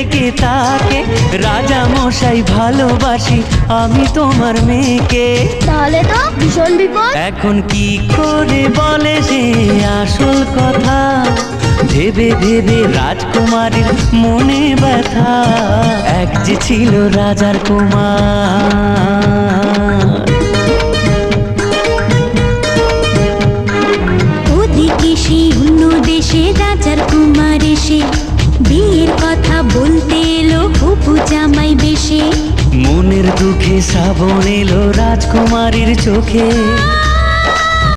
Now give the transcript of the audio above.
থেকে তাকে, রাজা মশাই ভালোবাসি আমি তোমার মেয়েকে। তাহলে তো ভীষণ বিপদ। এখন কি করে বলে সে আসল কথা, ভেবে ভেবে রাজকুমারীর মনে ব্যথা। এক যে ছিল রাজার কুমার। ওদিকে সেই অন্য দেশে রাজার কুমার এসে বিয়ের কথা বলতে এলো হবু জামাই বেশে। মনের দুঃখে শ্রাবণ এলো রাজকুমারীর চোখে।